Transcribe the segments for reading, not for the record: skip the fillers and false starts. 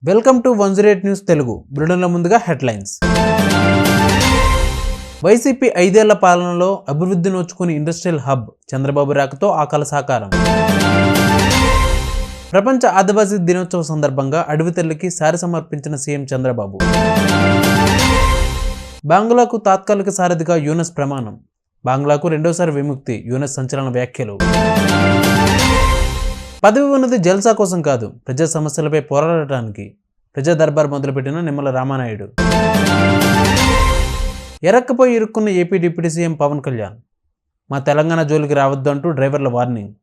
Welcome to 108 news Telugu. బ్రిటన్లో ముందుగా headlines. YCP 5 ఏళ్ల పాలనలో అభివృద్ధి నోచుకుని ఇండస్ట్రియల్ హబ్, చంద్రబాబు రాకతో ఆ కల సాకారం. ప్రపంచ ఆదివాసీ దినోత్సవ సందర్భంగా అడవి తల్లికి సారి సమర్పించిన సీఎం చంద్రబాబు. బంగ్లాకు తాత్కాలిక సారథిగా యూనస్ ప్రమాణం, బంగ్లాకు రెండోసారి విముక్తి, యూనస్ సంచలన వ్యాఖ్యలు. పదవి ఉన్నది జల్సా కోసం కాదు, ప్రజా సమస్యలపై పోరాడటానికి, ప్రజా దర్బార్ మొదలుపెట్టిన నిమ్మల రామానాయుడు. ఎరక్కపోయి ఇరుక్కున్న AP deputy CM Pawan Kalyan, మా తెలంగాణ జోలికి రావద్దు అంటూ డ్రైవర్ల వార్నింగ్.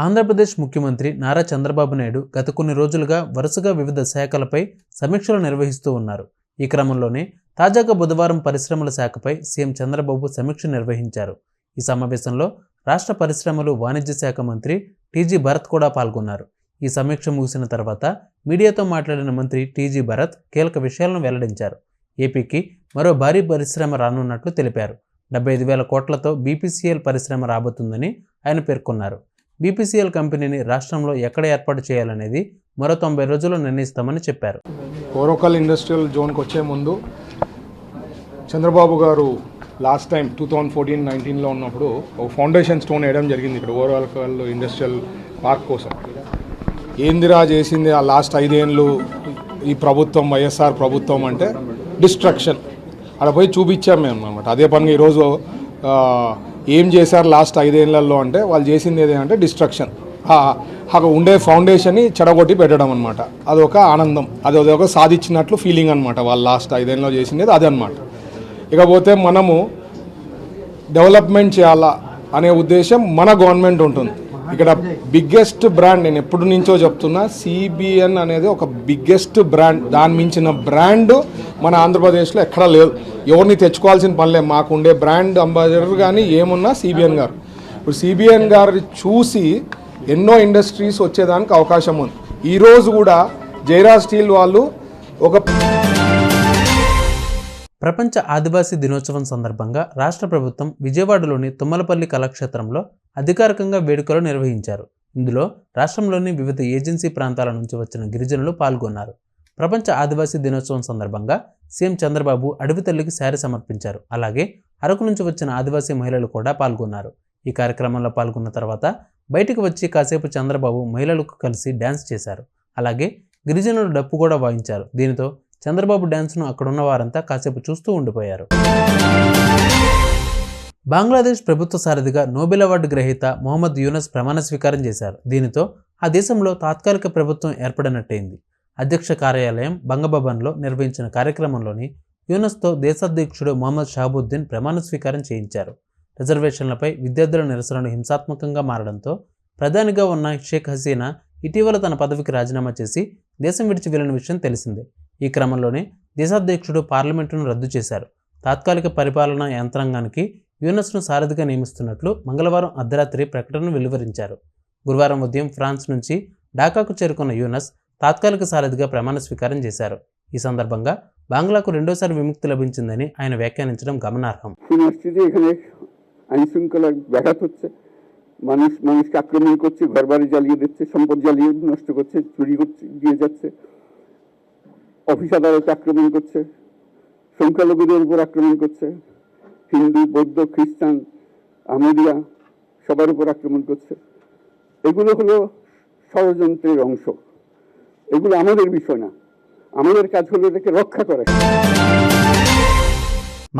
ఆంధ్రప్రదేశ్ ముఖ్యమంత్రి నారా చంద్రబాబు నాయుడు గత కొన్ని రోజులుగా వరుసగా వివిధ శాఖలపై సమీక్షలు నిర్వహిస్తూ ఉన్నారు. ఈ క్రమంలోనే తాజాగా బుధవారం పరిశ్రమల శాఖపై సీఎం చంద్రబాబు సమీక్ష నిర్వహించారు. ఈ సమావేశంలో రాష్ట్ర పరిశ్రమలు వాణిజ్య శాఖ మంత్రి టీజీ భరత్ కూడా పాల్గొన్నారు. ఈ సమీక్ష ముగిసిన తర్వాత మీడియాతో మాట్లాడిన మంత్రి టీజీ భరత్ కీలక విషయాలను వెల్లడించారు. ఏపీకి మరో భారీ పరిశ్రమ రానున్నట్లు తెలిపారు. 75,000 కోట్లతో బీపీసీఎల్ పరిశ్రమ రాబోతుందని ఆయన పేర్కొన్నారు. బీపీసీఎల్ కంపెనీని రాష్ట్రంలో ఎక్కడ ఏర్పాటు చేయాలనేది మరో 90 రోజుల్లో నిర్ణయిస్తామని చెప్పారు. ఓరకల్ ఇండస్ట్రియల్ జోన్కి వచ్చే ముందు చంద్రబాబు గారు లాస్ట్ టైం 2014-19లో ఉన్నప్పుడు ఒక ఫౌండేషన్ స్టోన్ వేయడం జరిగింది ఇక్కడ ఓరకల్ ఇండస్ట్రియల్ పార్క్ కోసం. ఏందిరా చేసింది ఆ లాస్ట్ 5 ఏళ్ళు ఈ ప్రభుత్వం, వైఎస్ఆర్ ప్రభుత్వం అంటే డిస్ట్రక్షన్. అక్కడ పోయి చూపించాం మేము అనమాట. అదే పనిగా ఈరోజు ఏం చేశారు లాస్ట్ 5 ఏళ్లలో అంటే వాళ్ళు చేసింది ఏదంటే డిస్ట్రక్షన్. అక్కడ ఉండే ఫౌండేషన్ని చెడగొట్టి పెట్టడం అనమాట. అదొక ఆనందం, అదొక సాధించినట్లు ఫీలింగ్ అనమాట. వాళ్ళు లాస్ట్ 5 ఏళ్ళలో చేసింది అదే అనమాట. ఇకపోతే మనము డెవలప్మెంట్ చేయాలా అనే ఉద్దేశం మన గవర్నమెంట్ ఉంటుంది. ఇక్కడ బిగ్గెస్ట్ బ్రాండ్, నేను ఎప్పటి నుంచో చెప్తున్నా, సిబిఎన్ అనేది ఒక బిగ్గెస్ట్ బ్రాండ్. దాని మించిన బ్రాండ్ మన ఆంధ్రప్రదేశ్లో ఎక్కడా లేదు. ఎవరిని తెచ్చుకోవాల్సిన పనిలే. మాకు ఉండే బ్రాండ్ అంబాసిడర్ కానీ ఏమున్నా సిబిఎన్ గారు. ఇప్పుడు సిబిఎన్ గారు చూసి ఎన్నో ఇండస్ట్రీస్ వచ్చేదానికి అవకాశం ఉంది. ఈరోజు కూడా జైరా స్టీల్ వాళ్ళు ఒక ప్రపంచ ఆదివాసీ దినోత్సవం సందర్భంగా రాష్ట్ర ప్రభుత్వం విజయవాడలోని తుమ్మలపల్లి కళాక్షేత్రంలో అధికారికంగా వేడుకలు నిర్వహించారు. ఇందులో రాష్ట్రంలోని వివిధ ఏజెన్సీ ప్రాంతాల నుంచి వచ్చిన గిరిజనులు పాల్గొన్నారు. ప్రపంచ ఆదివాసీ దినోత్సవం సందర్భంగా సీఎం చంద్రబాబు అడవి తల్లికి శారీ సమర్పించారు. అలాగే అరకు నుంచి వచ్చిన ఆదివాసీ మహిళలు కూడా పాల్గొన్నారు. ఈ కార్యక్రమంలో పాల్గొన్న తర్వాత బయటకు వచ్చి కాసేపు చంద్రబాబు మహిళలకు కలిసి డ్యాన్స్ చేశారు. అలాగే గిరిజనులు డప్పు కూడా వాయించారు. దీనితో చంద్రబాబు డ్యాన్స్ను అక్కడున్న వారంతా కాసేపు చూస్తూ ఉండిపోయారు. బంగ్లాదేశ్ ప్రభుత్వ సారథిగా నోబెల్ అవార్డు గ్రహీత మొహమ్మద్ యూనస్ ప్రమాణ స్వీకారం చేశారు. దీనితో ఆ దేశంలో తాత్కాలిక ప్రభుత్వం ఏర్పడినట్టయింది. అధ్యక్ష కార్యాలయం బంగభవన్లో నిర్వహించిన కార్యక్రమంలోని యూనస్తో దేశాధ్యక్షుడు మొహమ్మద్ షాబుద్దీన్ ప్రమాణ స్వీకారం చేయించారు. రిజర్వేషన్లపై విద్యార్థుల నిరసనలు హింసాత్మకంగా మారడంతో ప్రధానిగా ఉన్న షేక్ హసీనా ఇటీవల తన పదవికి రాజీనామా చేసి దేశం విడిచి వెళ్లిన విషయం తెలిసిందే. ఈ క్రమంలోనే దేశాధ్యక్షుడు పార్లమెంటును రద్దు చేశారు. తాత్కాలిక పరిపాలనా యంత్రాంగానికి యూనస్ను సారథిగా నియమిస్తున్నట్లు మంగళవారం అర్ధరాత్రి ప్రకటనను వెలువరించారు. గురువారం ఉదయం ఫ్రాన్స్ నుంచి ఢాకాకు చేరుకున్న యూనస్ తాత్కాలిక సారథిగా ప్రమాణ స్వీకారం చేశారు. ఈ సందర్భంగా బంగ్లాకు రెండోసారి విముక్తి లభించిందని ఆయన వ్యాఖ్యానించడం గమనార్హం. মানুষকে আক্রমণ করছে, ঘরবাড়ি জ্বালিয়ে দিচ্ছে, সম্পদ জ্বালিয়ে নষ্ট করছে, চুরি করছে, দিয়ে যাচ্ছে, অফিস আদালতে আক্রমণ করছে, সংখ্যালঘুদের উপর আক্রমণ করছে, হিন্দু, বৌদ্ধ, খ্রিস্টান, আহমদিয়া সবার উপর আক্রমণ করছে। এগুলো হলো ষড়যন্ত্রের অংশ। এগুলো আমাদের বিষয় না, আমাদের কাজ হলো এটাকে রক্ষা করা।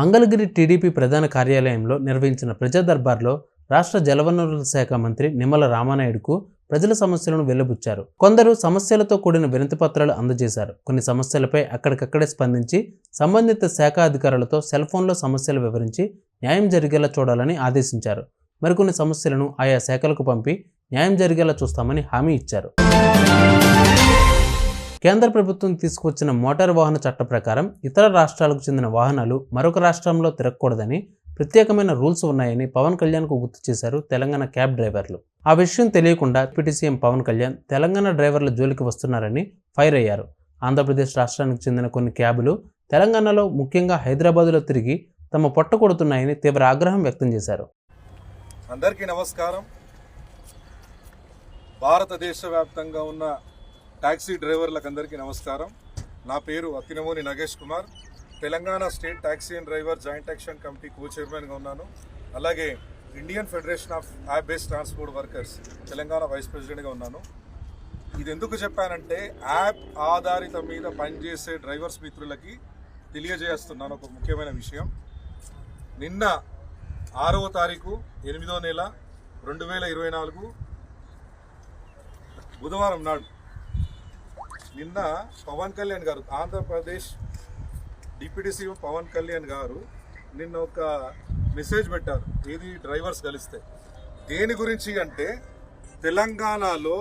మంగళగిరి టీడీపీ ప్రధాన కార్యాలయంలో నిర్వహించిన ప్రజా దర్బార్లో రాష్ట్ర జలవనరుల శాఖ మంత్రి నిమ్మల రామానాయుడుకు ప్రజల సమస్యలను వెల్లబుచ్చారు. కొందరు సమస్యలతో కూడిన వినతి పత్రాలు అందజేశారు. కొన్ని సమస్యలపై అక్కడికక్కడే స్పందించి సంబంధిత శాఖ అధికారులతో సెల్ ఫోన్లో సమస్యలు వివరించి న్యాయం జరిగేలా చూడాలని ఆదేశించారు. మరికొన్ని సమస్యలను ఆయా శాఖలకు పంపి న్యాయం జరిగేలా చూస్తామని హామీ ఇచ్చారు. కేంద్ర ప్రభుత్వం తీసుకువచ్చిన మోటారు వాహన చట్ట ప్రకారం ఇతర రాష్ట్రాలకు చెందిన వాహనాలు మరొక రాష్ట్రంలో తిరగకూడదని ప్రత్యేకమైన రూల్స్ ఉన్నాయని పవన్ కళ్యాణ్కు గుర్తు చేశారు తెలంగాణ క్యాబ్ డ్రైవర్లు. ఆ విషయం తెలియకుండా డిప్యూటీ సీఎం పవన్ కళ్యాణ్ తెలంగాణ డ్రైవర్ల జోలికి వస్తున్నారని ఫైర్ అయ్యారు. ఆంధ్రప్రదేశ్ రాష్ట్రానికి చెందిన కొన్ని క్యాబులు తెలంగాణలో ముఖ్యంగా హైదరాబాద్లో తిరిగి తమ పొట్ట కొడుతున్నాయని తీవ్ర ఆగ్రహం వ్యక్తం చేశారు. అందరికీ నమస్కారం. భారతదేశ వ్యాప్తంగా ఉన్న ట్యాక్సీ డ్రైవర్లకు అందరికీ నమస్కారం. నా పేరు Akkinamuni Nagesh Kumar. Telangana state taxi and driver joint action committee co చైర్మన్గా ఉన్నాను. అలాగే Indian federation of app based transport workers Telangana vice ప్రెసిడెంట్గా ఉన్నాను. ఇది ఎందుకు చెప్పానంటే యాప్ ఆధారిత మీద పనిచేసే డ్రైవర్స్ మిత్రులకి తెలియజేస్తున్నాను ఒక ముఖ్యమైన విషయం. నిన్న 6వ తారీఖు 8వ నెల 2024 బుధవారం నాడు నిన్న పవన్ కళ్యాణ్ గారు, ఆంధ్రప్రదేశ్ డిప్యూటీ సీఎం పవన్ కళ్యాణ్ గారు నిన్న ఒక మెసేజ్ పెట్టారు. ఏది డ్రైవర్స్ కలిస్తే దేని గురించి అంటే తెలంగాణలో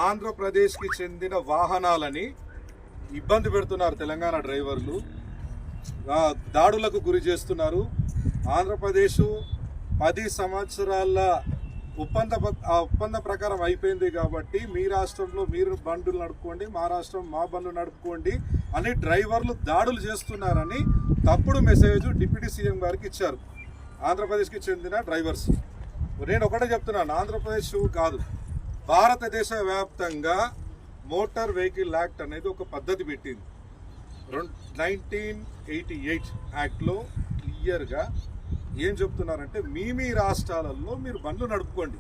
ఆంధ్రప్రదేశ్కి చెందిన వాహనాలని ఇబ్బంది పెడుతున్నారు తెలంగాణ డ్రైవర్లు, దాడులకు గురి చేస్తున్నారు. ఆంధ్రప్రదేశ్ 10 సంవత్సరాల ఒప్పంద ప్రకారం అయిపోయింది కాబట్టి మీ రాష్ట్రంలో మీరు బండ్లు నడుపుకోండి, మా రాష్ట్రం మా బండ్లు నడుపుకోండి అని డ్రైవర్లు దాడులు చేస్తున్నారని తప్పుడు మెసేజ్ డిప్యూటీ సీఎం గారికి ఇచ్చారు ఆంధ్రప్రదేశ్కి చెందిన డ్రైవర్స్. నేను ఒకటే చెప్తున్నాను, ఆంధ్రప్రదేశ్ కాదు, భారతదేశ వ్యాప్తంగా మోటార్ వెహికల్ యాక్ట్ అనేది ఒక పద్ధతి పెట్టింది. 1988 యాక్ట్లో క్లియర్గా ఏం చెప్తున్నారంటే మీ రాష్ట్రాలలో మీరు బండ్లు నడుపుకోండి,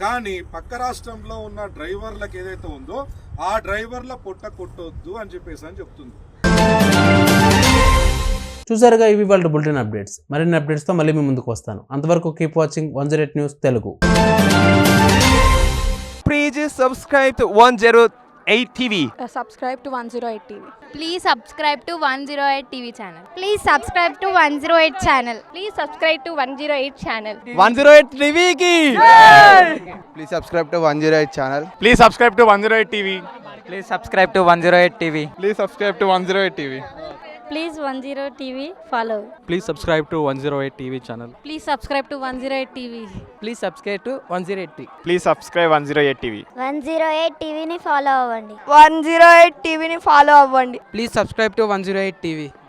కానీ పక్క రాష్ట్రంలో ఉన్న డ్రైవర్లకు ఏదైతే ఉందో ఆ డ్రైవర్ల పొట్ట కొట్టొద్దు అని చెప్తుంది. చూసారుగా ఇవి వాళ్ళ బులెటిన్ అప్డేట్స్. మరిన్ని అప్డేట్స్తో మళ్ళీ మీ ముందుకు వస్తాను. అంతవరకు keep watching 108 news Telugu. Please subscribe to 108 TV. Subscribe to 108 TV. Please subscribe to 108 TV channel. Please subscribe to 108 channel. Please subscribe to 108 channel. 108 TV ki. Please subscribe to 108 channel. Please subscribe to 108 TV. Please subscribe to 108 TV. Please subscribe to 108 TV. Please 108 TV follow. Please subscribe to 108 TV channel. Please subscribe to 108 TV. Please subscribe to 108 TV. Please subscribe 108 TV. 108 TV ni follow అవ్వండి. 108 TV ni follow అవ్వండి. Please subscribe to 108 TV.